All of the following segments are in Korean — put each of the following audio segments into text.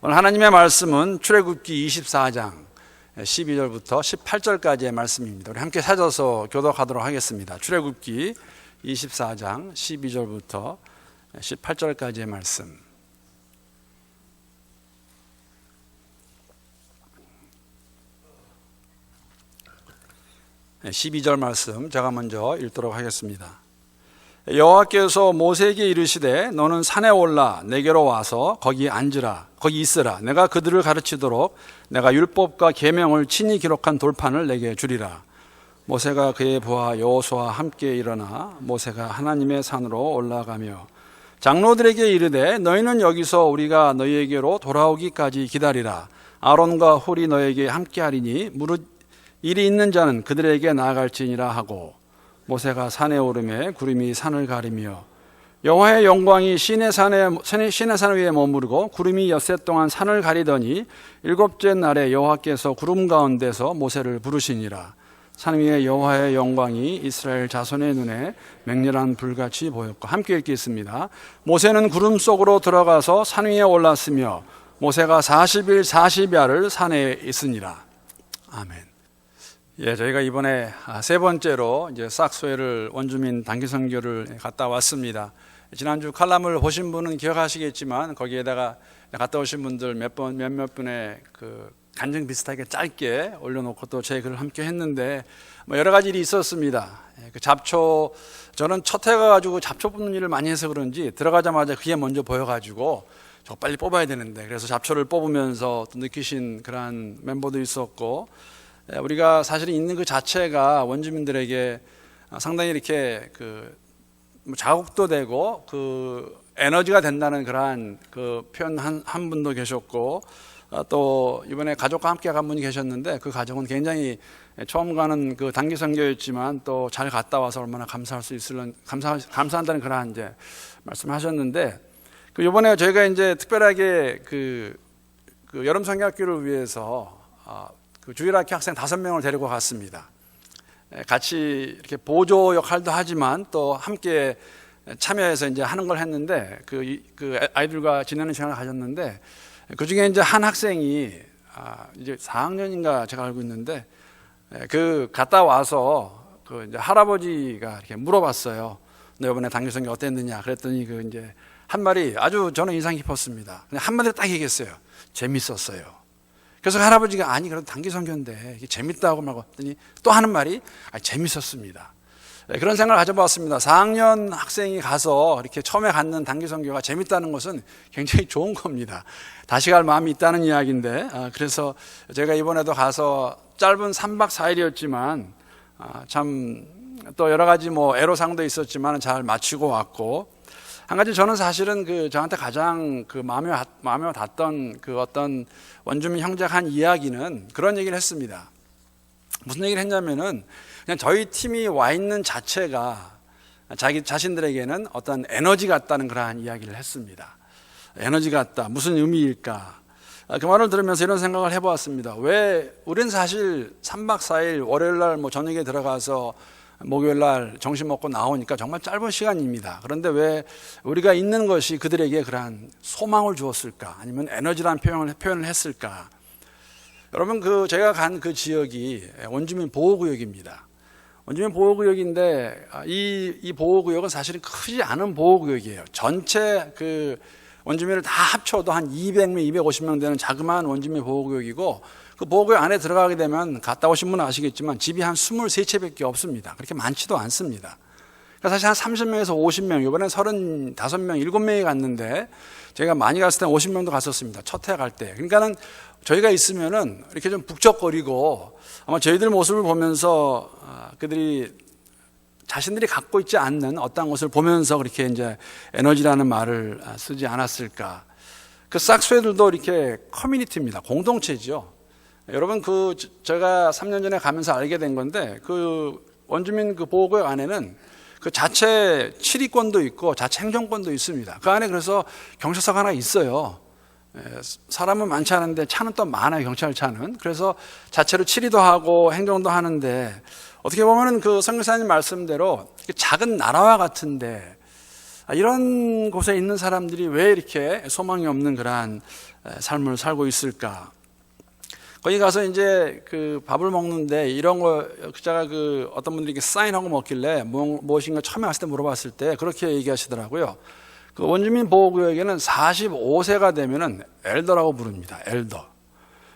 오늘 하나님의 말씀은 출애굽기 24장 12절부터 18절까지의 말씀입니다. 우리 함께 찾아서 교독하도록 하겠습니다. 출애굽기 24장 12절부터 18절까지의 말씀. 12절 말씀 제가 먼저 읽도록 하겠습니다. 여호와께서 모세에게 이르시되 너는 산에 올라 내게로 와서 거기 앉으라, 거기 있으라. 내가 그들을 가르치도록 내가 율법과 계명을 친히 기록한 돌판을 내게 주리라. 모세가 그의 부하 여호수아와 함께 일어나 모세가 하나님의 산으로 올라가며 장로들에게 이르되 너희는 여기서 우리가 너희에게로 돌아오기까지 기다리라. 아론과 훌이 너희에게 함께하리니 무릇 일이 있는 자는 그들에게 나아갈지니라 하고, 모세가 산에 오르매 구름이 산을 가리며 여호와의 영광이 시내 산 위에 머무르고 구름이 엿새 동안 산을 가리더니 일곱째 날에 여호와께서 구름 가운데서 모세를 부르시니라. 산 위에 여호와의 영광이 이스라엘 자손의 눈에 맹렬한 불같이 보였고. 함께 읽겠습니다. 모세는 구름 속으로 들어가서 산 위에 올랐으며 모세가 40일 40야를 산에 있으니라. 아멘. 저희가 이번에 세 번째로 이제 싹소회를 원주민 단기 선교를 갔다 왔습니다. 지난주 칼럼을 보신 분은 기억하시겠지만 거기에다가 갔다 오신 분들 몇몇 분의 그 간증 비슷하게 짧게 올려놓고 또 제 글을 함께 했는데 여러 가지 일이 있었습니다. 그 잡초, 저는 첫 해 가지고 잡초 뽑는 일을 많이 해서 그런지 들어가자마자 그게 먼저 보여가지고 저 빨리 뽑아야 되는데, 그래서 잡초를 뽑으면서 또 느끼신 그러한 멤버도 있었고, 우리가 사실 있는 그 자체가 원주민들에게 상당히 이렇게 그 자극도 되고 그 에너지가 된다는 그러한 그 표현 한 분도 계셨고, 또 이번에 가족과 함께 간 분이 계셨는데 그 가족은 굉장히 처음 가는 그 단기 선교였지만 또 잘 갔다 와서 얼마나 감사할 수 있을는 감사한다는 그러한 이제 말씀하셨는데, 그 이번에 저희가 이제 특별하게 그 여름 선교학교를 위해서 그 주일학교 학생 5명을 데리고 갔습니다. 같이 이렇게 보조 역할도 하지만 또 함께 참여해서 이제 하는 걸 했는데 그 아이들과 지내는 시간을 가졌는데, 그 중에 이제 한 학생이 이제 4학년인가 제가 알고 있는데 그 갔다 와서 그 이제 할아버지가 이렇게 물어봤어요. 너 이번에 단기선교 어땠느냐? 그랬더니 그 이제 한 말이 아주 저는 인상 깊었습니다. 그냥 한 마디로 딱 얘기했어요. 재밌었어요. 그래서 할아버지가 아니 그래도 단기 선교인데 재밌다고 말하고 했더니 또 하는 말이 재밌었습니다. 그런 생각을 가져봤습니다. 4학년 학생이 가서 이렇게 처음에 갖는 단기 선교가 재밌다는 것은 굉장히 좋은 겁니다. 다시 갈 마음이 있다는 이야기인데, 그래서 제가 이번에도 가서 짧은 3박 4일이었지만 참 또 여러 가지 애로사항도 있었지만 잘 마치고 왔고, 한 가지 저는 사실은 저한테 가장 마음에 닿던 그 어떤 원주민 형제가 한 이야기는 그런 얘기를 했습니다. 무슨 얘기를 했냐면은 그냥 저희 팀이 와 있는 자체가 자기 자신들에게는 어떤 에너지 같다는 그러한 이야기를 했습니다. 에너지 같다. 무슨 의미일까? 그 말을 들으면서 이런 생각을 해보았습니다. 왜 우리는 사실 3박 4일 월요일 날 저녁에 들어가서 목요일 날 점심 먹고 나오니까 정말 짧은 시간입니다. 그런데 왜 우리가 있는 것이 그들에게 그러한 소망을 주었을까? 아니면 에너지라는 표현을 했을까? 여러분, 제가 간 그 지역이 원주민 보호구역입니다. 원주민 보호구역인데 이 보호구역은 사실은 크지 않은 보호구역이에요. 전체 그 원주민을 다 합쳐도 한 200명, 250명 되는 자그마한 원주민 보호구역이고, 그 보호구역 안에 들어가게 되면 갔다 오신 분은 아시겠지만 집이 한 23채밖에 없습니다. 그렇게 많지도 않습니다. 그러니까 사실 한 30명에서 50명, 이번엔 35명, 7명이 갔는데 제가 많이 갔을 때 50명도 갔었습니다. 첫 해 갈 때. 그러니까는 저희가 있으면은 이렇게 좀 북적거리고, 아마 저희들 모습을 보면서 그들이 자신들이 갖고 있지 않는 어떤 것을 보면서 그렇게 이제 에너지라는 말을 쓰지 않았을까. 그 싹소회들도 이렇게 커뮤니티입니다. 공동체죠. 여러분, 제가 3년 전에 가면서 알게 된 건데, 원주민 보호구역 안에는 그 자체 치리권도 있고 자체 행정권도 있습니다. 그 안에 그래서 경찰서가 하나 있어요. 사람은 많지 않은데 차는 또 많아요, 경찰차는. 그래서 자체로 치리도 하고 행정도 하는데, 어떻게 보면은 그 선교사님 말씀대로 작은 나라와 같은데 이런 곳에 있는 사람들이 왜 이렇게 소망이 없는 그러한 삶을 살고 있을까? 거기 가서 이제 그 밥을 먹는데 이런 거 제가 그 어떤 분들이 이렇게 사인하고 먹길래 무엇인가 처음에 왔을 때 물어봤을 때 그렇게 얘기하시더라고요. 그 원주민 보호구역에는 45세가 되면은 엘더라고 부릅니다. 엘더.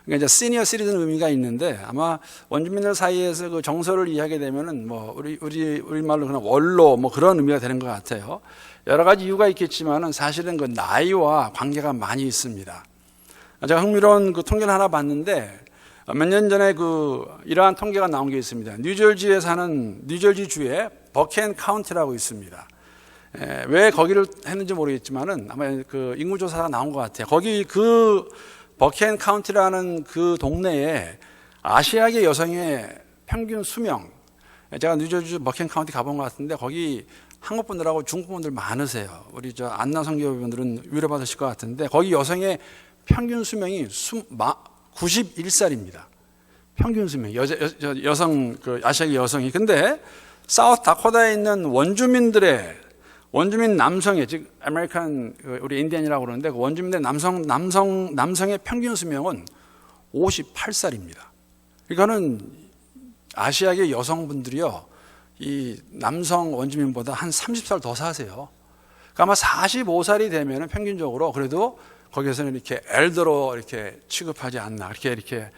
그러니까 이제 시니어 시리즌 의미가 있는데 아마 원주민들 사이에서 그 정서를 이해하게 되면은 뭐 우리 말로 그냥 원로 뭐 그런 의미가 되는 것 같아요. 여러 가지 이유가 있겠지만은 사실은 그 나이와 관계가 많이 있습니다. 제가 흥미로운 그 통계를 하나 봤는데 몇 년 전에 그 이러한 통계가 나온 게 있습니다. 뉴저지에 사는 뉴저지 주에 버켄 카운티라고 있습니다. 왜 거기를 했는지 모르겠지만은 아마 그 인구조사가 나온 것 같아요. 거기 그 버켄 카운티라는 그 동네에 아시아계 여성의 평균 수명, 제가 뉴저지 버켄 카운티 가본 것 같은데 거기 한국 분들하고 중국 분들 많으세요. 우리 저 안나 선교사분들은 위로받으실 것 같은데 거기 여성의 평균 수명이 91살입니다. 평균 수명 여성 그 아시아계 여성이. 근데 사우스 다코타에 있는 원주민 남성의 즉 아메리칸 우리 인디언이라고 그러는데 그 원주민들의 남성의 평균 수명은 58살입니다. 그러니까는 아시아계 여성분들이요 이 남성 원주민보다 한 30살 더 사세요. 그러니까 아마 45살이 되면은 평균적으로 그래도 거기에서는 이렇게 엘더로 이렇게 취급하지 않나, 이렇게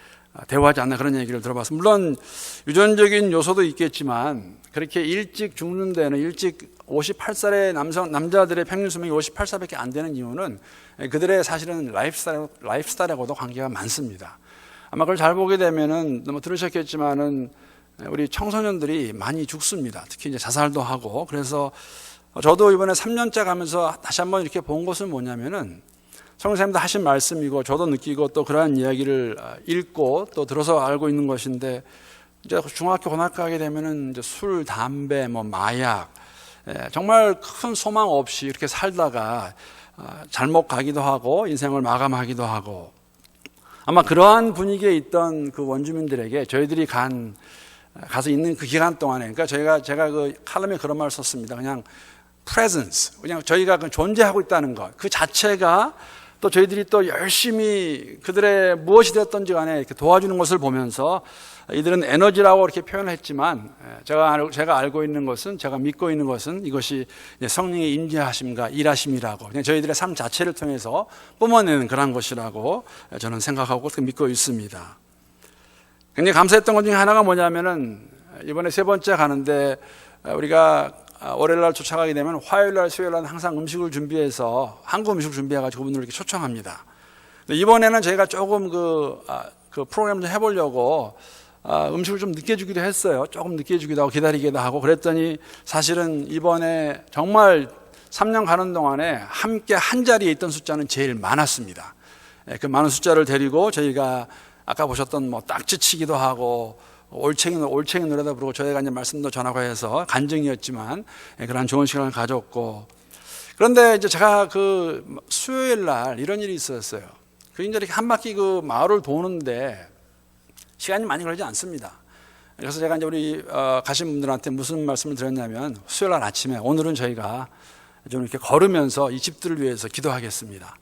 대우하지 않나 그런 얘기를 들어봤습니다. 물론 유전적인 요소도 있겠지만 그렇게 일찍 죽는 데는 일찍 58살의 남자들의 평균 수명이 58살밖에 안 되는 이유는 그들의 사실은 라이프스타일하고도 관계가 많습니다. 아마 그걸 잘 보게 되면은 뭐 들으셨겠지만은 우리 청소년들이 많이 죽습니다. 특히 이제 자살도 하고. 그래서 저도 이번에 3년째 가면서 다시 한번 이렇게 본 것은 뭐냐면은 성령님도 하신 말씀이고 저도 느끼고 또 그러한 이야기를 읽고 또 들어서 알고 있는 것인데 이제 중학교 고등학교 가게 되면은 이제 술, 담배, 뭐 마약 정말 큰 소망 없이 이렇게 살다가 잘못 가기도 하고 인생을 마감하기도 하고 아마 그러한 분위기에 있던 그 원주민들에게 저희들이 가서 있는 그 기간 동안에 그러니까 제가 그 칼럼에 그런 말을 썼습니다. 그냥 presence, 그냥 저희가 존재하고 있다는 것 그 자체가 또 저희들이 또 열심히 그들의 무엇이 되었던지 간에 이렇게 도와주는 것을 보면서 이들은 에너지라고 이렇게 표현을 했지만 제가 알고 있는 것은 제가 믿고 있는 것은 이것이 성령의 임재하심과 일하심이라고 그냥 저희들의 삶 자체를 통해서 뿜어내는 그런 것이라고 저는 생각하고 믿고 있습니다. 굉장히 감사했던 것 중에 하나가 뭐냐면은 이번에 세 번째 가는데 우리가 월요일날 쫓아가게 되면 화요일날 수요일날 항상 음식을 준비해서 한국 음식을 준비해가지고 그분들을 이렇게 초청합니다. 이번에는 저희가 조금 그 프로그램 좀 해보려고 음식을 좀 늦게 주기도 했어요. 조금 늦게 주기도 하고 기다리기도 하고 그랬더니 사실은 이번에 정말 3년 가는 동안에 함께 한 자리에 있던 숫자는 제일 많았습니다. 그 많은 숫자를 데리고 저희가 아까 보셨던 뭐 딱지치기도 하고 올챙이 노래도 부르고 저희가 이제 말씀도 전하고 해서 간증이었지만 그런 좋은 시간을 가졌고 그런데 이제 제가 그 수요일 날 이런 일이 있었어요. 그 이제 이렇게 한 바퀴 그 마을을 도는데 시간이 많이 걸리지 않습니다. 그래서 제가 이제 우리 가신 분들한테 무슨 말씀을 드렸냐면 수요일 날 아침에 오늘은 저희가 좀 이렇게 걸으면서 이 집들을 위해서 기도하겠습니다.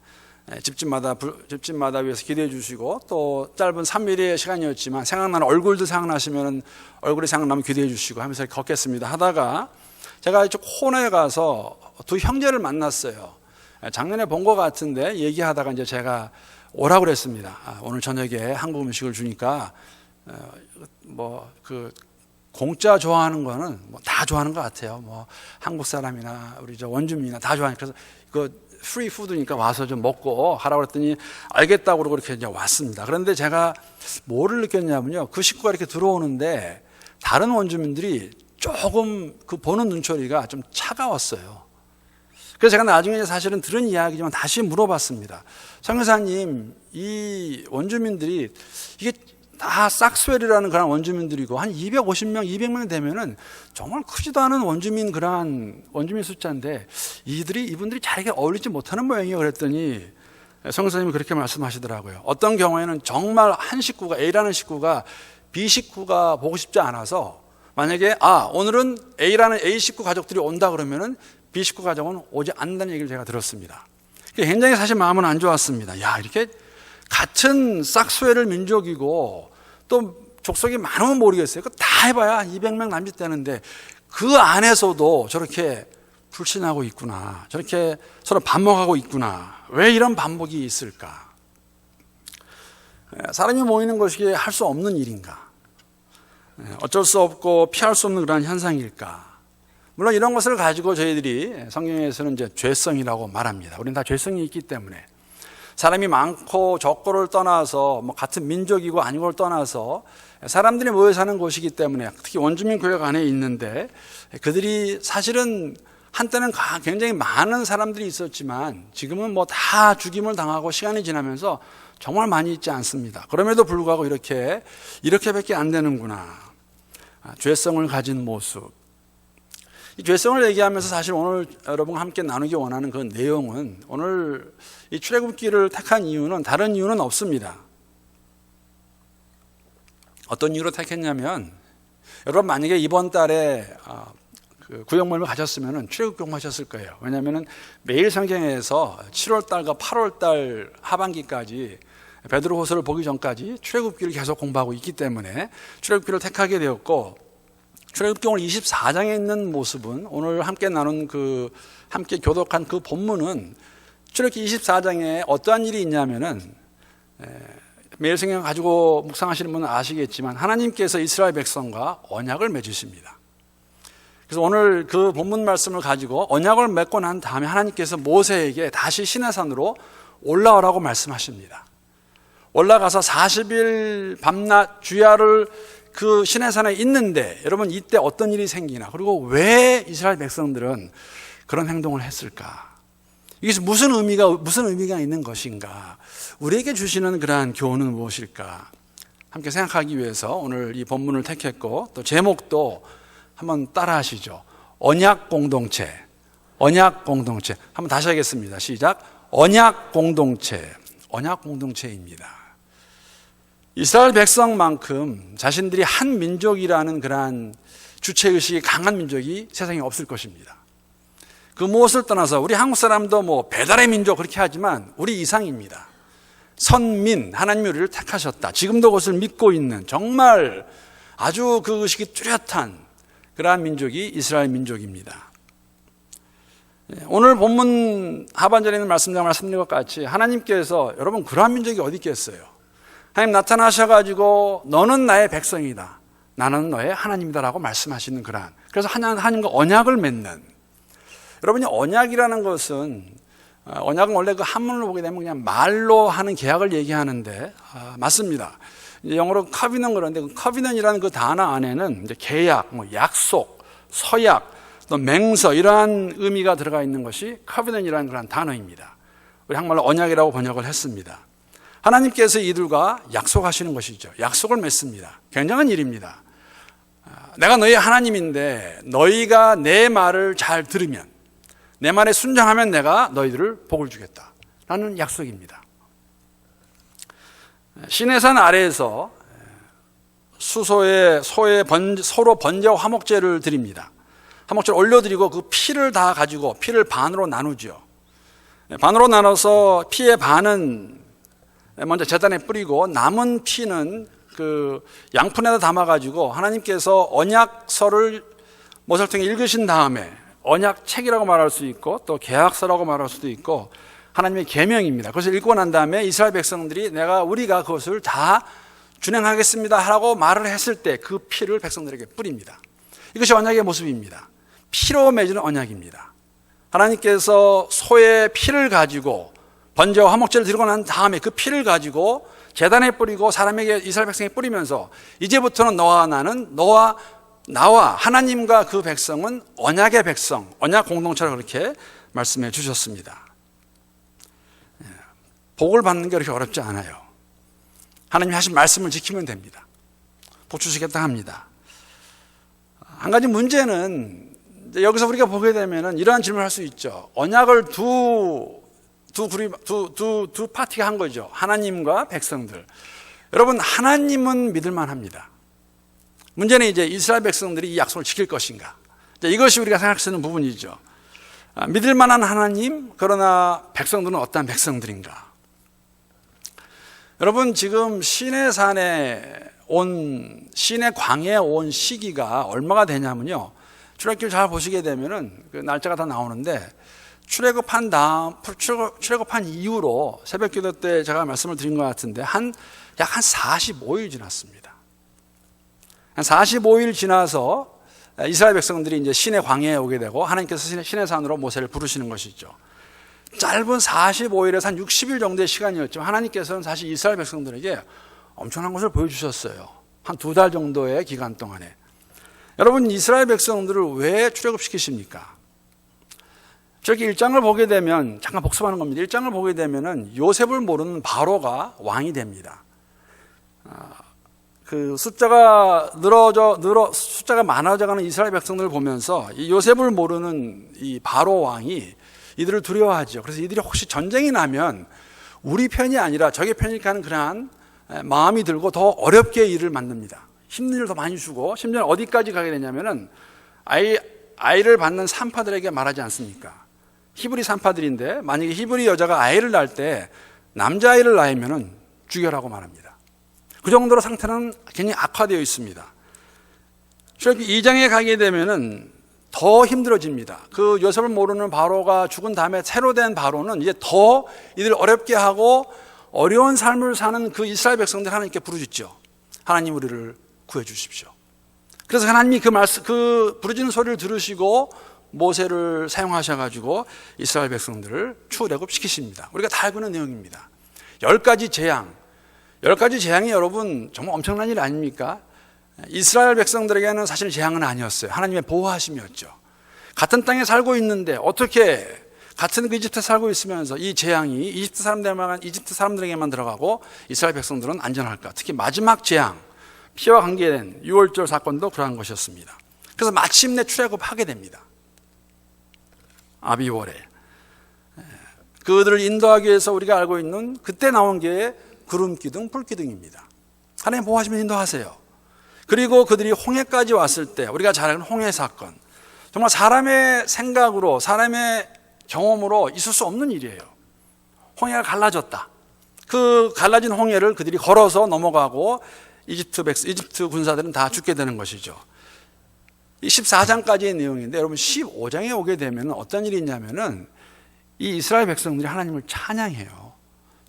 집집마다 위해서 기도해 주시고 또 짧은 3일의 시간이었지만 생각나는 얼굴도 생각나시면 얼굴이 생각나면 기도해 주시고 하면서 걷겠습니다 하다가 제가 이쪽 코너에 가서 두 형제를 만났어요. 작년에 본 것 같은데 얘기하다가 이제 제가 오라고 그랬습니다. 오늘 저녁에 한국 음식을 주니까 뭐 그 공짜 좋아하는 거는 뭐 다 좋아하는 것 같아요. 뭐 한국 사람이나 우리 저 원주민이나 다 좋아하니까 그래서 그 프리 푸드니까 와서 좀 먹고 하라고 그랬더니 알겠다고 그러고 이렇게 이제 왔습니다. 그런데 제가 뭐를 느꼈냐면요. 그 식구가 이렇게 들어오는데 다른 원주민들이 조금 그 보는 눈초리가 좀 차가웠어요. 그래서 제가 나중에 사실은 들은 이야기지만 다시 물어봤습니다. 선교사님, 이 원주민들이 이게 다 싹스웰이라는 그런 원주민들이고 한 250명, 200명 되면은 정말 크지도 않은 그러한 원주민 숫자인데 이분들이 잘게 어울리지 못하는 모양이에요. 그랬더니 성교사님이 그렇게 말씀하시더라고요. 어떤 경우에는 정말 한 식구가 A라는 식구가 B 식구가 보고 싶지 않아서 만약에 오늘은 A라는 A 식구 가족들이 온다 그러면은 비식구 가정은 오지 않는다는 얘기를 제가 들었습니다. 굉장히 사실 마음은 안 좋았습니다. 야, 이렇게 같은 싹수해를 민족이고 또 족속이 많으면 모르겠어요. 그거 다 해봐야 200명 남짓되는데 그 안에서도 저렇게 불신하고 있구나. 저렇게 서로 반목하고 있구나. 왜 이런 반목이 있을까? 사람이 모이는 것이 할 수 없는 일인가? 어쩔 수 없고 피할 수 없는 그런 현상일까? 물론 이런 것을 가지고 저희들이 성경에서는 이제 죄성이라고 말합니다. 우리는 다 죄성이 있기 때문에 사람이 많고 적고를 떠나서 뭐 같은 민족이고 아니고를 떠나서 사람들이 모여 사는 곳이기 때문에 특히 원주민 구역 안에 있는데 그들이 사실은 한때는 굉장히 많은 사람들이 있었지만 지금은 뭐 다 죽임을 당하고 시간이 지나면서 정말 많이 있지 않습니다. 그럼에도 불구하고 이렇게밖에 안 되는구나. 죄성을 가진 모습. 이 죄성을 얘기하면서 사실 오늘 여러분과 함께 나누기 원하는 그 내용은 오늘 이 출애굽기를 택한 이유는 다른 이유는 없습니다. 어떤 이유로 택했냐면 여러분 만약에 이번 달에 그 구역 모임을 가셨으면 출애굽기 공부하셨을 거예요. 왜냐하면 매일 성경에서 7월달과 8월달 하반기까지 베드로후서를 보기 전까지 출애굽기를 계속 공부하고 있기 때문에 출애굽기를 택하게 되었고 출애굽기 오늘 24장에 있는 모습은 오늘 함께 나눈 함께 교독한 그 본문은 출애굽기 24장에 어떠한 일이 있냐면은 매일 성경 가지고 묵상하시는 분은 아시겠지만 하나님께서 이스라엘 백성과 언약을 맺으십니다. 그래서 오늘 그 본문 말씀을 가지고 언약을 맺고 난 다음에 하나님께서 모세에게 다시 시내산으로 올라오라고 말씀하십니다. 올라가서 40일 밤낮 주야를 그 시내산에 있는데 여러분 이때 어떤 일이 생기나 그리고 왜 이스라엘 백성들은 그런 행동을 했을까? 이게 무슨 의미가 있는 것인가? 우리에게 주시는 그러한 교훈은 무엇일까? 함께 생각하기 위해서 오늘 이 본문을 택했고 또 제목도 한번 따라 하시죠. 언약 공동체. 언약 공동체. 한번 다시 하겠습니다. 시작. 언약 공동체. 언약 공동체입니다. 이스라엘 백성만큼 자신들이 한 민족이라는 그러한 주체의식이 강한 민족이 세상에 없을 것입니다. 그 무엇을 떠나서 우리 한국 사람도 뭐 배달의 민족 그렇게 하지만 우리 이상입니다. 선민, 하나님이 우리를 택하셨다. 지금도 그것을 믿고 있는 정말 아주 그 의식이 뚜렷한 그러한 민족이 이스라엘 민족입니다. 오늘 본문 하반절에 있는 말씀드린 것 같이 하나님께서 여러분 그러한 민족이 어디 있겠어요? 하나님 나타나셔가지고 너는 나의 백성이다. 나는 너의 하나님이다라고 말씀하시는 그러한. 그래서 하나님과 언약을 맺는. 여러분이 언약이라는 것은 언약은 원래 그 한문을 보게 되면 그냥 말로 하는 계약을 얘기하는데 맞습니다. 영어로 커비넌 그런데 그 커비넌이라는 그 단어 안에는 이제 계약, 뭐 약속, 서약, 또 맹서 이러한 의미가 들어가 있는 것이 커비넌이라는 그런 단어입니다. 우리 한말로 언약이라고 번역을 했습니다. 하나님께서 이들과 약속하시는 것이죠. 약속을 맺습니다. 굉장한 일입니다. 내가 너희 하나님인데 너희가 내 말을 잘 들으면 내 말에 순종하면 내가 너희들을 복을 주겠다 라는 약속입니다. 시내산 아래에서 소로 번제와 화목제를 드립니다. 화목제를 올려드리고 그 피를 다 가지고 피를 반으로 나누죠. 반으로 나눠서 피의 반은 먼저 제단에 뿌리고 남은 피는 그 양푼에다 담아가지고 하나님께서 언약서를 못을 통해 읽으신 다음에 언약책이라고 말할 수 있고 또 계약서라고 말할 수도 있고 하나님의 계명입니다. 그것을 읽고 난 다음에 이스라엘 백성들이 우리가 그것을 다 준행하겠습니다 하라고 말을 했을 때 그 피를 백성들에게 뿌립니다. 이것이 언약의 모습입니다. 피로 맺은 언약입니다. 하나님께서 소의 피를 가지고 번제와 화목제를 드리고 난 다음에 그 피를 가지고 제단에 뿌리고 사람에게 이스라엘 백성에 뿌리면서 이제부터는 너와 나는 나와 하나님과 그 백성은 언약의 백성, 언약 공동체라고 그렇게 말씀해 주셨습니다. 복을 받는 게 그렇게 어렵지 않아요. 하나님이 하신 말씀을 지키면 됩니다. 복 주시겠다 합니다. 한 가지 문제는 여기서 우리가 보게 되면 이러한 질문을 할 수 있죠. 언약을 두 파티가 한 거죠. 하나님과 백성들. 여러분, 하나님은 믿을만 합니다. 문제는 이제 이스라엘 백성들이 이 약속을 지킬 것인가. 이것이 우리가 생각할 수 있는 부분이죠. 믿을 만한 하나님, 그러나 백성들은 어떠한 백성들인가? 여러분, 지금 시내산에 시내 광야에 온 시기가 얼마가 되냐면요, 출애굽기를 잘 보시게 되면은 그 날짜가 다 나오는데, 출애굽한 이후로 새벽기도 때 제가 말씀을 드린 것 같은데 약 한 45일 지났습니다. 한 45일 지나서 이스라엘 백성들이 이제 시내 광야에 오게 되고, 하나님께서 시내산으로 모세를 부르시는 것이죠. 짧은 45일에서 한 60일 정도의 시간이었지만, 하나님께서는 사실 이스라엘 백성들에게 엄청난 것을 보여주셨어요. 한 2달 정도의 기간 동안에. 여러분, 이스라엘 백성들을 왜 출애굽시키십니까? 저렇게 1장을 보게 되면, 잠깐 복습하는 겁니다. 1장을 보게 되면은 요셉을 모르는 바로가 왕이 됩니다. 그 숫자가 숫자가 많아져가는 이스라엘 백성들을 보면서 이 요셉을 모르는 이 바로 왕이 이들을 두려워하죠. 그래서 이들이 혹시 전쟁이 나면 우리 편이 아니라 적의 편일까 하는 그러한 마음이 들고 더 어렵게 일을 만듭니다. 힘든 일을 더 많이 주고, 심지어 어디까지 가게 되냐면은 아이를 받는 산파들에게 말하지 않습니까? 히브리 산파들인데, 만약에 히브리 여자가 아이를 낳을 때 남자아이를 낳으면은 죽여라고 말합니다. 그 정도로 상태는 굉장히 악화되어 있습니다. 출애굽기 2장에 가게 되면은 더 힘들어집니다. 그 요셉을 모르는 바로가 죽은 다음에 새로 된 바로는 이제 더 이들 어렵게 하고 어려운 삶을 사는 그 이스라엘 백성들 하나님께 부르짖죠. 하나님, 우리를 구해 주십시오. 그래서 하나님이 그 부르짖는 소리를 들으시고 모세를 사용하셔가지고 이스라엘 백성들을 출애굽시키십니다. 우리가 다 알고 있는 내용입니다. 10가지 재앙이 여러분 정말 엄청난 일 아닙니까? 이스라엘 백성들에게는 사실 재앙은 아니었어요. 하나님의 보호하심이었죠. 같은 땅에 살고 있는데 어떻게 같은 그 이집트에 살고 있으면서 이 재앙이 이집트 사람들에게만 들어가고 이스라엘 백성들은 안전할까? 특히 마지막 재앙, 피와 관계된 유월절 사건도 그러한 것이었습니다. 그래서 마침내 출애굽하게 됩니다. 아비월에 그들을 인도하기 위해서 우리가 알고 있는 그때 나온 게 구름기둥, 불기둥입니다. 하나님 보호하시면 인도하세요. 그리고 그들이 홍해까지 왔을 때 우리가 잘 아는 홍해 사건, 정말 사람의 생각으로, 사람의 경험으로 있을 수 없는 일이에요. 홍해가 갈라졌다. 그 갈라진 홍해를 그들이 걸어서 넘어가고 이집트 군사들은 다 죽게 되는 것이죠. 이 14장까지의 내용인데, 여러분 15장에 오게 되면 어떤 일이 있냐면은 이 이스라엘 백성들이 하나님을 찬양해요.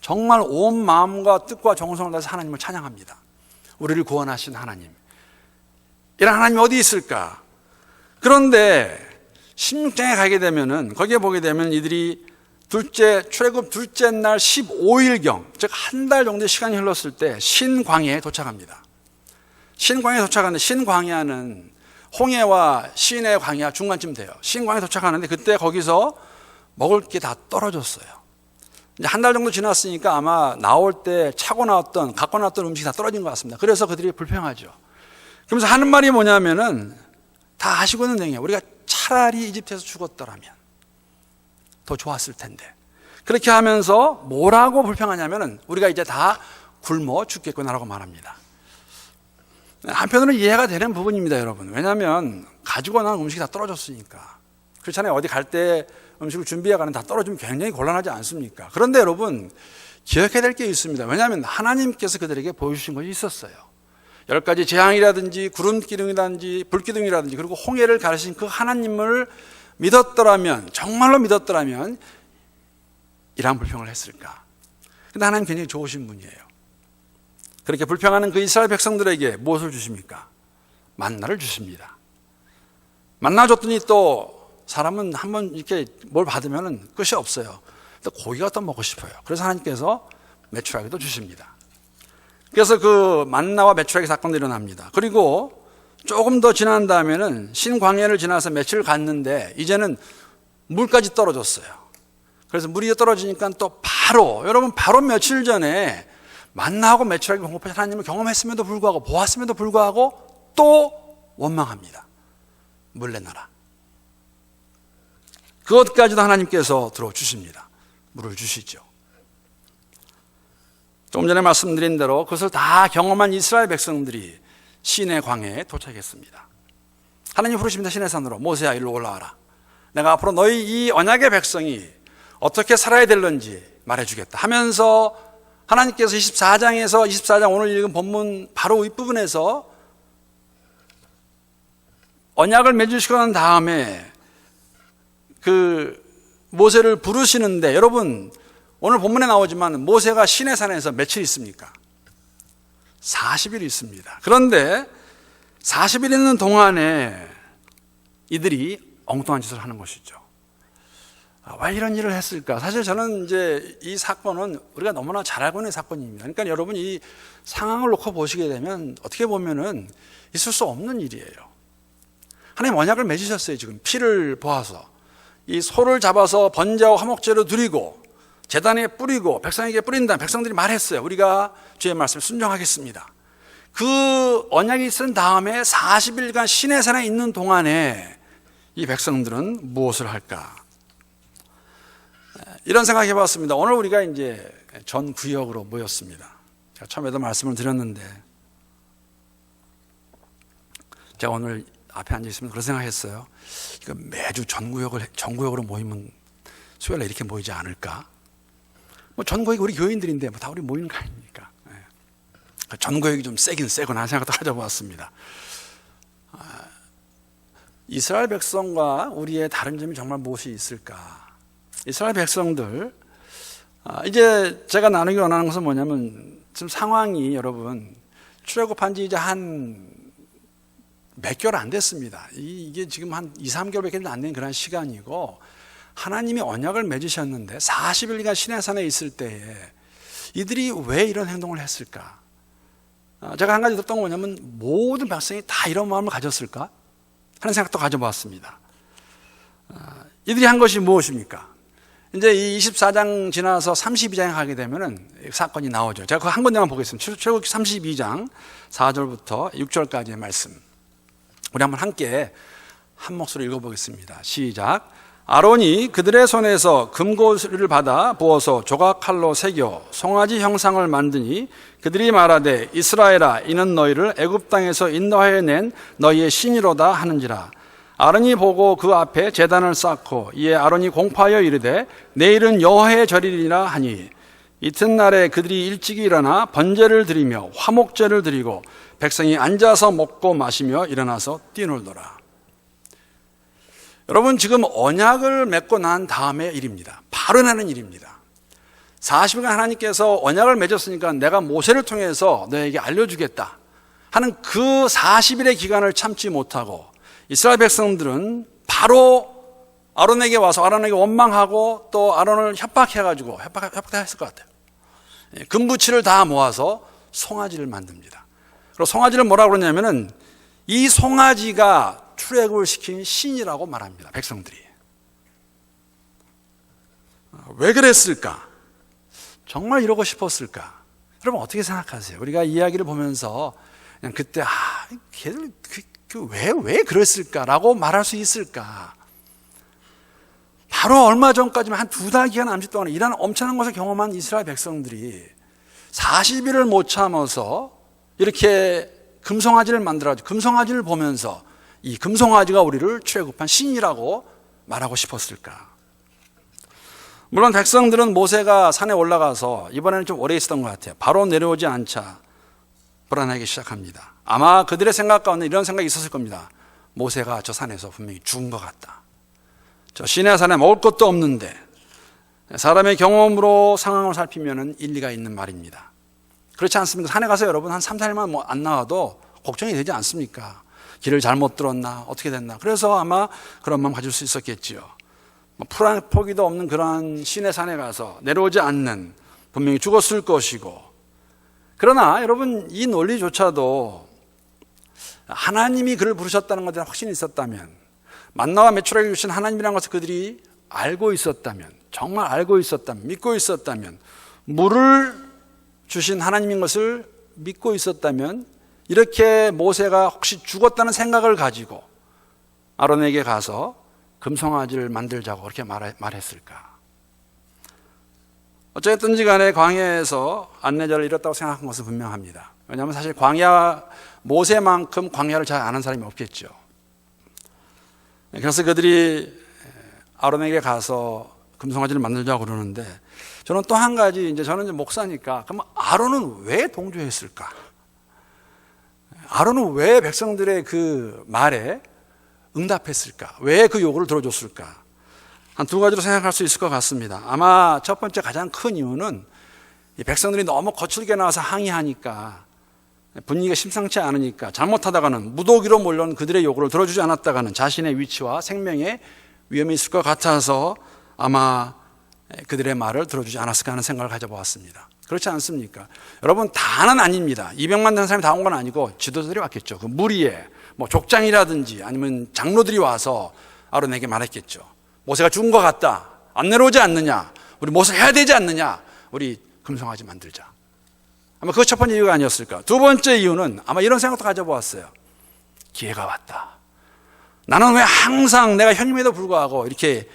정말 온 마음과 뜻과 정성을 다해서 하나님을 찬양합니다. 우리를 구원하신 하나님, 이런 하나님이 어디 있을까? 그런데 16장에 가게 되면은, 거기에 보게 되면 이들이 출애굽 둘째 날 15일경, 즉 한 달 정도의 시간이 흘렀을 때 신광야에 도착합니다. 신광야에 도착하는데, 신광야는 홍해와 시내 광야 중간쯤 돼요. 신광야에 도착하는데 그때 거기서 먹을 게 다 떨어졌어요. 이제 한 달 정도 지났으니까 아마 나올 때 갖고 나왔던 음식이 다 떨어진 것 같습니다. 그래서 그들이 불평하죠. 그러면서 하는 말이 뭐냐면은, 다 아시고 있는 내용이에요. 우리가 차라리 이집트에서 죽었더라면 더 좋았을 텐데. 그렇게 하면서 뭐라고 불평하냐면은, 우리가 이제 다 굶어 죽겠구나라고 말합니다. 한편으로는 이해가 되는 부분입니다, 여러분. 왜냐하면 가지고 나온 음식이 다 떨어졌으니까. 그렇잖아요. 어디 갈 때 음식을 준비해가는 다 떨어지면 굉장히 곤란하지 않습니까? 그런데 여러분, 기억해야 될 게 있습니다. 왜냐하면 하나님께서 그들에게 보여주신 것이 있었어요. 10가지 재앙이라든지 구름기둥이라든지 불기둥이라든지, 그리고 홍해를 가르신 그 하나님을 믿었더라면, 정말로 믿었더라면 이러한 불평을 했을까? 근데 하나님 굉장히 좋으신 분이에요. 그렇게 불평하는 그 이스라엘 백성들에게 무엇을 주십니까? 만나를 주십니다. 만나 줬더니 또 사람은 한번 이렇게 뭘 받으면 끝이 없어요. 또 고기가 또 먹고 싶어요. 그래서 하나님께서 메추라기도 주십니다. 그래서 그 만나와 메추라기 사건도 일어납니다. 그리고 조금 더 지난 다음에는 신광야를 지나서 며칠 갔는데 이제는 물까지 떨어졌어요. 그래서 물이 떨어지니까 또 여러분 바로 며칠 전에 만나하고 메추라기 공급하신 하나님을 경험했음에도 불구하고, 보았음에도 불구하고 또 원망합니다. 물 내놔라. 그것까지도 하나님께서 들어주십니다. 물을 주시죠. 조금 전에 말씀드린 대로 그것을 다 경험한 이스라엘 백성들이 시내 광야에 도착했습니다. 하나님 부르십니다. 시내산으로. 모세야, 일로 올라와라. 내가 앞으로 너희 이 언약의 백성이 어떻게 살아야 될는지 말해주겠다 하면서 하나님께서 24장 오늘 읽은 본문 바로 윗부분에서 언약을 맺으시고 난 다음에 그 모세를 부르시는데, 여러분 오늘 본문에 나오지만 모세가 시내산에서 며칠 있습니까? 40일 있습니다. 그런데 40일 있는 동안에 이들이 엉뚱한 짓을 하는 것이죠. 왜 이런 일을 했을까? 사실 저는 이제 이 사건은 우리가 너무나 잘 알고 있는 사건입니다. 그러니까 여러분 이 상황을 놓고 보시게 되면 어떻게 보면은 있을 수 없는 일이에요. 하나님 언약을 맺으셨어요. 지금 피를 보아서 이 소를 잡아서 번제하고 화목제로 드리고 제단에 뿌리고 백성에게 뿌린다. 백성들이 말했어요. 우리가 주의 말씀을 순종하겠습니다. 그 언약이 있은 다음에 40일간 시내산에 있는 동안에 이 백성들은 무엇을 할까? 이런 생각해 봤습니다. 오늘 우리가 이제 전 구역으로 모였습니다. 제가 처음에도 말씀을 드렸는데, 제가 오늘 앞에 앉아 있으면 그런 생각했어요. 이거 매주 전구역으로 모이면 수요일에 이렇게 모이지 않을까? 뭐 전구역이 우리 교인들인데 뭐 다 우리 모이는 거 아닙니까? 전구역이 좀 세긴 세구나 생각도 가져보았습니다. 이스라엘 백성과 우리의 다른 점이 정말 무엇이 있을까? 이스라엘 백성들, 이제 제가 나누기 원하는 것은 뭐냐면, 지금 상황이 여러분 출애굽한 지 이제 한 몇 개월 안 됐습니다. 이게 지금 한 2, 3개월밖에 안 된 그런 시간이고, 하나님이 언약을 맺으셨는데 40일간 시내산에 있을 때에 이들이 왜 이런 행동을 했을까? 제가 한 가지 들었던 건 뭐냐면, 모든 백성이 다 이런 마음을 가졌을까 하는 생각도 가져봤습니다. 이들이 한 것이 무엇입니까? 이제 이 24장 지나서 32장에 가게 되면은 사건이 나오죠. 제가 그 한 군데만 보겠습니다. 출애굽기 32장 4절부터 6절까지의 말씀. 우리 한번 함께 한 목소리 읽어보겠습니다. 시작. 아론이 그들의 손에서 금고를 받아 부어서 조각칼로 새겨 송아지 형상을 만드니 그들이 말하되 이스라엘아 이는 너희를 애굽 땅에서 인도하여 낸 너희의 신이로다 하는지라. 아론이 보고 그 앞에 제단을 쌓고 이에 아론이 공포하여 이르되 내일은 여호와의 절이리라 하니 이튿날에 그들이 일찍이 일어나 번제를 드리며 화목제를 드리고 백성이 앉아서 먹고 마시며 일어나서 뛰놀더라. 여러분 지금 언약을 맺고 난 다음의 일입니다. 바로 나는 일입니다. 40일간 하나님께서 언약을 맺었으니까 내가 모세를 통해서 너에게 알려주겠다 하는 그 40일의 기간을 참지 못하고 이스라엘 백성들은 바로 아론에게 와서 아론에게 원망하고 또 아론을 협박해가지고 협박했을 것 같아요. 금부치를 다 모아서 송아지를 만듭니다. 그리고 송아지를 뭐라고 그러냐면은 이 송아지가 출애굽을 시킨 신이라고 말합니다. 백성들이. 왜 그랬을까? 정말 이러고 싶었을까? 여러분 어떻게 생각하세요? 우리가 이야기를 보면서 그냥 그때 걔들 왜 그랬을까라고 말할 수 있을까? 바로 얼마 전까지만 한 2달 기간 남짓 동안 이런 엄청난 것을 경험한 이스라엘 백성들이 40일을 못 참아서 이렇게 금송아지를 만들어가지고 금송아지를 보면서 이 금송아지가 우리를 출애굽한 신이라고 말하고 싶었을까? 물론 백성들은 모세가 산에 올라가서 이번에는 좀 오래 있었던 것 같아요. 바로 내려오지 않자 불안하기 시작합니다. 아마 그들의 생각 가운데 이런 생각이 있었을 겁니다. 모세가 저 산에서 분명히 죽은 것 같다. 저 시내산에 먹을 것도 없는데 사람의 경험으로 상황을 살피면 일리가 있는 말입니다. 그렇지 않습니까? 산에 가서 여러분 한 3, 4일만 안 나와도 걱정이 되지 않습니까? 길을 잘못 들었나 어떻게 됐나. 그래서 아마 그런 마음 가질 수 있었겠지요. 풀 한 포기도 없는 그러한 시내산에 가서 내려오지 않는, 분명히 죽었을 것이고. 그러나 여러분 이 논리조차도 하나님이 그를 부르셨다는 것에 확신이 있었다면, 만나와 메추라기 주신 하나님이라는 것을 그들이 알고 있었다면, 정말 알고 있었다면, 믿고 있었다면, 물을 주신 하나님인 것을 믿고 있었다면, 이렇게 모세가 혹시 죽었다는 생각을 가지고 아론에게 가서 금송아지를 만들자고 그렇게 말했을까? 어쨌든지 간에 광야에서 안내자를 잃었다고 생각한 것은 분명합니다. 왜냐하면 사실 모세만큼 광야를 잘 아는 사람이 없겠죠. 그래서 그들이 아론에게 가서 금송아지를 만들자고 그러는데, 저는 또 한 가지, 저는 이제 목사니까, 그럼 아론은 왜 동조했을까? 아론은 왜 백성들의 그 말에 응답했을까? 왜 그 요구를 들어줬을까? 한 두 가지로 생각할 수 있을 것 같습니다. 아마 첫 번째 가장 큰 이유는 이 백성들이 너무 거칠게 나와서 항의하니까, 분위기가 심상치 않으니까, 잘못하다가는 무더기로 몰려온 그들의 요구를 들어주지 않았다가는 자신의 위치와 생명에 위험이 있을 것 같아서 아마 그들의 말을 들어주지 않았을까 하는 생각을 가져보았습니다. 그렇지 않습니까? 여러분, 다는 아닙니다. 200만 되는 사람이 다 온 건 아니고 지도자들이 왔겠죠. 그 무리에 족장이라든지 아니면 장로들이 와서 아론에게 말했겠죠. 모세가 죽은 것 같다. 안 내려오지 않느냐? 우리 모세 해야 되지 않느냐? 우리 금송아지 만들자. 아마 그거 첫 번째 이유가 아니었을까? 두 번째 이유는 아마 이런 생각도 가져보았어요. 기회가 왔다. 나는 왜 항상 내가 현임에도 불구하고 이렇게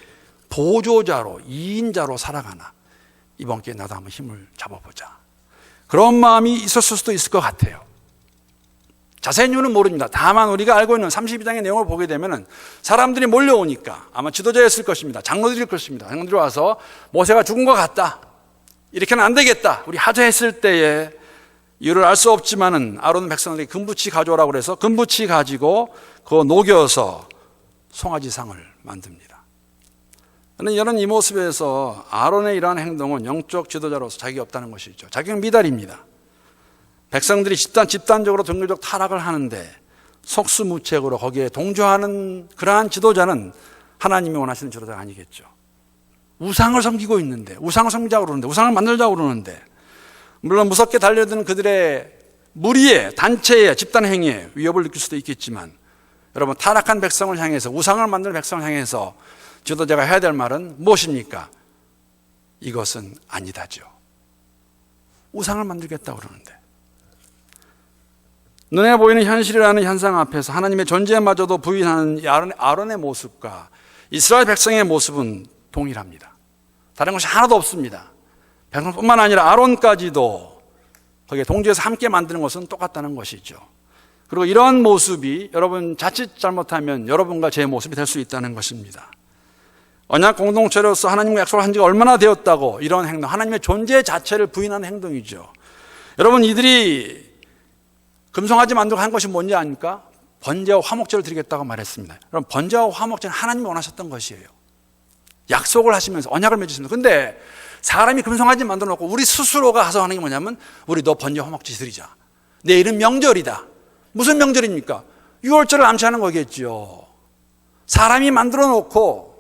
보조자로, 2인자로 살아가나? 이번 기회에 나도 한번 힘을 잡아보자. 그런 마음이 있었을 수도 있을 것 같아요. 자세한 이유는 모릅니다. 다만 우리가 알고 있는 32장의 내용을 보게 되면 사람들이 몰려오니까 아마 지도자였을 것입니다. 장로들일 것입니다. 장로들이 와서 모세가 죽은 것 같다. 이렇게는 안 되겠다. 우리 하자했을 때에 이유를 알 수 없지만은 아론 백성들에게 금붙이 가져오라고 그래서 금붙이 가지고 그거 녹여서 송아지상을 만듭니다. 저는 이런 이 모습에서 아론의 이러한 행동은 영적 지도자로서 자격이 없다는 것이죠. 자격 미달입니다. 백성들이 집단적으로 종교적 타락을 하는데 속수무책으로 거기에 동조하는 그러한 지도자는 하나님이 원하시는 지도자가 아니겠죠. 우상을 섬기고 있는데, 우상을 섬기자고 그러는데, 우상을 만들자고 그러는데, 물론 무섭게 달려드는 그들의 무리에, 단체에, 집단 행위에 위협을 느낄 수도 있겠지만, 여러분, 타락한 백성을 향해서, 우상을 만드는 백성을 향해서 지도자가 해야 될 말은 무엇입니까? 이것은 아니다죠. 우상을 만들겠다고 그러는데, 눈에 보이는 현실이라는 현상 앞에서 하나님의 존재마저도 부인하는 아론의 모습과 이스라엘 백성의 모습은 동일합니다. 다른 것이 하나도 없습니다. 백성뿐만 아니라 아론까지도 거기에 동조해서 함께 만드는 것은 똑같다는 것이죠. 그리고 이런 모습이 여러분 자칫 잘못하면 여러분과 제 모습이 될 수 있다는 것입니다. 언약 공동체로서 하나님과 약속을 한 지가 얼마나 되었다고 이런 행동, 하나님의 존재 자체를 부인하는 행동이죠. 여러분, 이들이 금송아지 만들고 한 것이 뭔지 아닙니까? 번제와 화목제를 드리겠다고 말했습니다. 그럼 번제와 화목제는 하나님이 원하셨던 것이에요. 약속을 하시면서 언약을 맺으십니다. 근데 사람이 금송아지 만들어 놓고 우리 스스로가 가서 하는 게 뭐냐면, 우리 너 번제 화목제 드리자. 내일은 명절이다. 무슨 명절입니까? 6월절을 암시하는 거겠죠. 사람이 만들어 놓고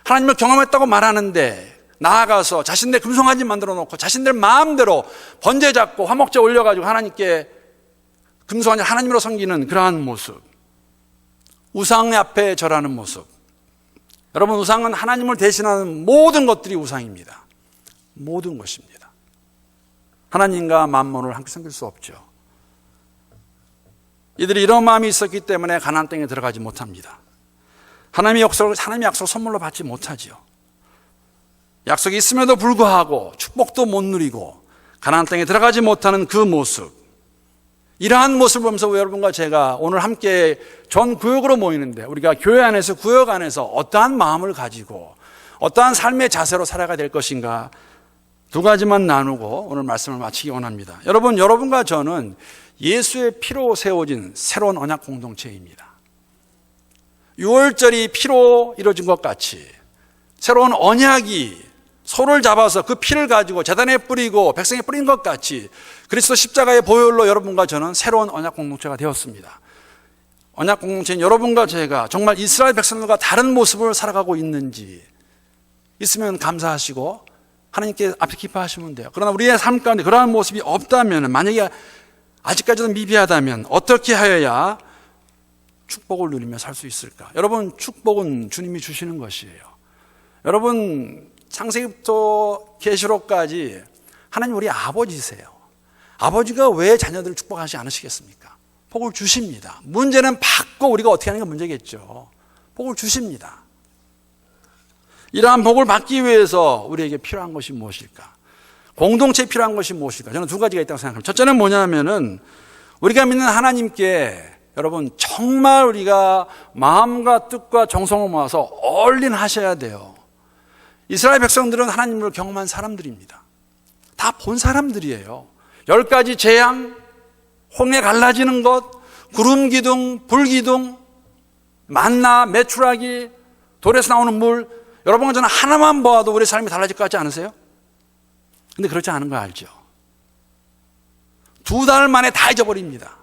하나님을 경험했다고 말하는데 나아가서 자신들 금송아지 만들어 놓고 자신들 마음대로 번제 잡고 화목제 올려가지고 하나님께 금송아지 하나님으로 섬기는 그러한 모습, 우상 앞에 절하는 모습. 여러분, 우상은 하나님을 대신하는 모든 것들이 우상입니다. 모든 것입니다. 하나님과 만몬을 함께 섬길 수 없죠. 이들이 이런 마음이 있었기 때문에 가나안 땅에 들어가지 못합니다. 하나님의 약속을 선물로 받지 못하지요. 약속이 있음에도 불구하고 축복도 못 누리고 가나안 땅에 들어가지 못하는 그 모습, 이러한 모습을 보면서 여러분과 제가 오늘 함께 전 구역으로 모이는데, 우리가 교회 안에서, 구역 안에서 어떠한 마음을 가지고 어떠한 삶의 자세로 살아가야 될 것인가, 두 가지만 나누고 오늘 말씀을 마치기 원합니다. 여러분과 저는 예수의 피로 세워진 새로운 언약 공동체입니다. 6월절이 피로 이루어진 것 같이 새로운 언약이 소를 잡아서 그 피를 가지고 제단에 뿌리고 백성에 뿌린 것 같이 그리스도 십자가의 보혈로 여러분과 저는 새로운 언약 공동체가 되었습니다. 언약 공동체는 여러분과 제가 정말 이스라엘 백성들과 다른 모습을 살아가고 있는지 있으면 감사하시고 하나님께 앞에 기뻐하시면 돼요. 그러나 우리의 삶 가운데 그러한 모습이 없다면, 만약에 아직까지도 미비하다면 어떻게 하여야 축복을 누리며 살 수 있을까? 여러분, 축복은 주님이 주시는 것이에요. 여러분, 창세기부터 계시록까지 하나님 우리 아버지세요. 아버지가 왜 자녀들을 축복하지 않으시겠습니까? 복을 주십니다. 문제는 받고 우리가 어떻게 하는 게 문제겠죠. 복을 주십니다. 이러한 복을 받기 위해서 우리에게 필요한 것이 무엇일까? 공동체에 필요한 것이 무엇일까? 저는 두 가지가 있다고 생각합니다. 첫째는 뭐냐면은 우리가 믿는 하나님께 여러분 정말 우리가 마음과 뜻과 정성을 모아서 올인하셔야 돼요. 이스라엘 백성들은 하나님을 경험한 사람들입니다. 다 본 사람들이에요. 10가지 재앙, 홍해 갈라지는 것, 구름 기둥, 불 기둥, 만나, 메추라기, 돌에서 나오는 물, 여러분 저는 하나만 보아도 우리 삶이 달라질 것 같지 않으세요? 근데 그렇지 않은 거 알죠? 2달 만에 다 잊어버립니다.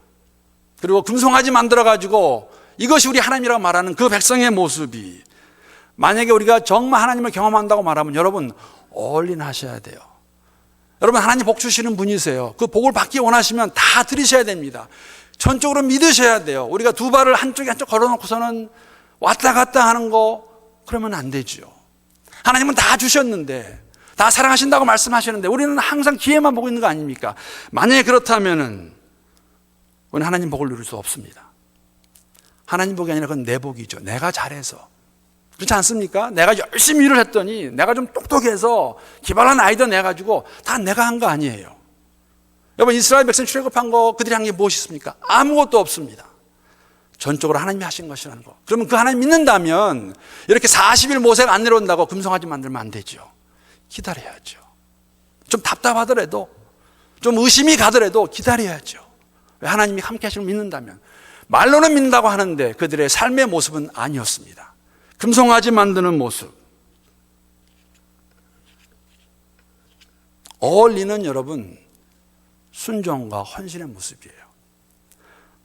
그리고 금송아지 만들어가지고 이것이 우리 하나님이라고 말하는 그 백성의 모습이, 만약에 우리가 정말 하나님을 경험한다고 말하면 여러분 올인하셔야 돼요. 여러분 하나님 복 주시는 분이세요. 그 복을 받기 원하시면 다 들이셔야 됩니다. 전적으로 믿으셔야 돼요. 우리가 2발을 한쪽에 한쪽 걸어놓고서는 왔다 갔다 하는 거, 그러면 안 되죠. 하나님은 다 주셨는데, 다 사랑하신다고 말씀하시는데 우리는 항상 기회만 보고 있는 거 아닙니까? 만약에 그렇다면은 우리는 하나님 복을 누릴 수 없습니다. 하나님 복이 아니라 그건 내 복이죠. 내가 잘해서. 그렇지 않습니까? 내가 열심히 일을 했더니, 내가 좀 똑똑해서 기발한 아이디어 내가지고 다 내가 한 거 아니에요. 여러분 이스라엘 백성 출애굽한 거 그들이 한 게 무엇이 있습니까? 아무것도 없습니다. 전적으로 하나님이 하신 것이라는 거. 그러면 그 하나님 믿는다면 이렇게 40일 모세가 안 내려온다고 금송아지 만들면 안 되죠. 기다려야죠. 좀 답답하더라도, 좀 의심이 가더라도 기다려야죠. 왜? 하나님이 함께 하시는 걸 믿는다면. 말로는 믿는다고 하는데 그들의 삶의 모습은 아니었습니다. 금송아지 만드는 모습. 어울리는 여러분 순종과 헌신의 모습이에요.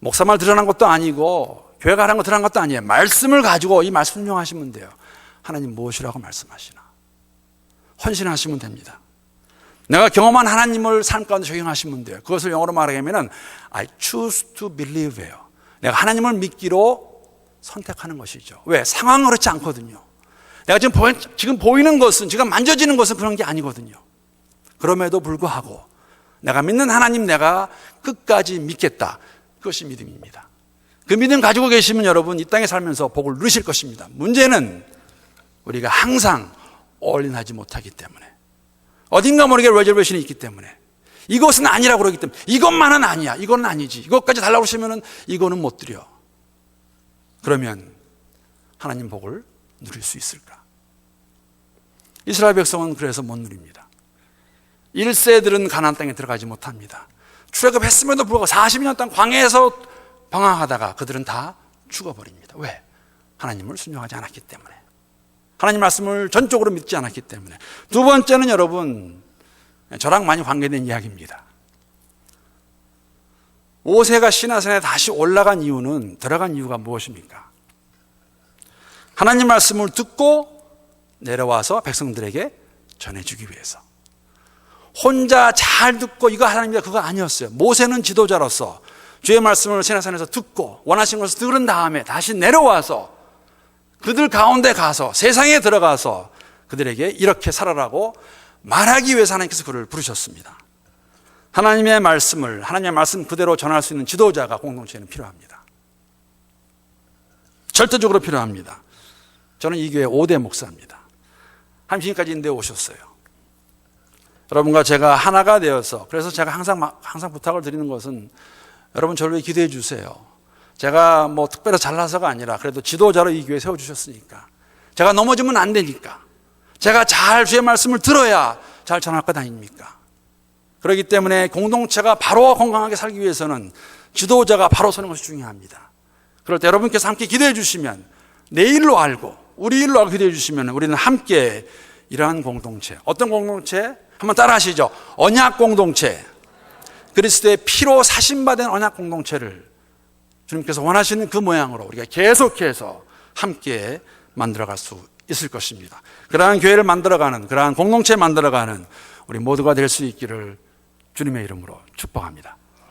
목사 말 드러난 것도 아니고 교회 가라는 거 드러난 것도 아니에요. 말씀을 가지고 이 말씀 순종하시면 돼요. 하나님 무엇이라고 말씀하시나 헌신하시면 됩니다. 내가 경험한 하나님을 삶 가운데 적용하시면 돼요. 그것을 영어로 말하면 I choose to believe예요. 내가 하나님을 믿기로 선택하는 것이죠. 왜? 상황은 그렇지 않거든요. 내가 지금 보이는 것은, 지금 만져지는 것은 그런 게 아니거든요. 그럼에도 불구하고 내가 믿는 하나님, 내가 끝까지 믿겠다. 그것이 믿음입니다. 그 믿음 가지고 계시면 여러분 이 땅에 살면서 복을 누리실 것입니다. 문제는 우리가 항상 올인하지 못하기 때문에, 어딘가 모르게 레저베이션이 있기 때문에, 이것은 아니라고 그러기 때문에, 이것만은 아니야, 이건 아니지, 이것까지 달라고 하시면 이거는 못 드려. 그러면 하나님 복을 누릴 수 있을까? 이스라엘 백성은 그래서 못 누립니다. 1세들은 가나안 땅에 들어가지 못합니다. 출애굽했음에도 불구하고 40년 동안 광야에서 방황하다가 그들은 다 죽어버립니다. 왜? 하나님을 순종하지 않았기 때문에, 하나님 말씀을 전적으로 믿지 않았기 때문에. 두 번째는 여러분, 저랑 많이 관계된 이야기입니다. 모세가 시내산에 다시 올라간 이유는, 들어간 이유가 무엇입니까? 하나님 말씀을 듣고 내려와서 백성들에게 전해주기 위해서. 혼자 잘 듣고 이거 하나님이다 그거 아니었어요. 모세는 지도자로서 주의 말씀을 시내산에서 듣고 원하신 것을 들은 다음에 다시 내려와서 그들 가운데 가서 세상에 들어가서 그들에게 이렇게 살아라고 말하기 위해서 하나님께서 그를 부르셨습니다. 하나님의 말씀 그대로 전할 수 있는 지도자가 공동체에는 필요합니다. 절대적으로 필요합니다. 저는 이 교회 5대 목사입니다. 하나님 지금까지 인도에 오셨어요. 여러분과 제가 하나가 되어서, 그래서 제가 항상 부탁을 드리는 것은, 여러분 저를 위해 기도해 주세요. 제가 뭐 특별히 잘나서가 아니라 그래도 지도자로 이 교회 세워주셨으니까, 제가 넘어지면 안 되니까, 제가 잘 주의 말씀을 들어야 잘 전할 것 아닙니까? 그렇기 때문에 공동체가 바로 건강하게 살기 위해서는 지도자가 바로 서는 것이 중요합니다. 그럴 때 여러분께서 함께 기도해 주시면, 내 일로 알고 우리 일로 알고 기도해 주시면 우리는 함께 이러한 공동체, 어떤 공동체? 한번 따라 하시죠. 언약 공동체. 그리스도의 피로 사신받은 언약 공동체를 주님께서 원하시는 그 모양으로 우리가 계속해서 함께 만들어갈 수 있을 것입니다. 그러한 교회를 만들어가는, 그러한 공동체 만들어가는 우리 모두가 될 수 있기를 주님의 이름으로 축복합니다.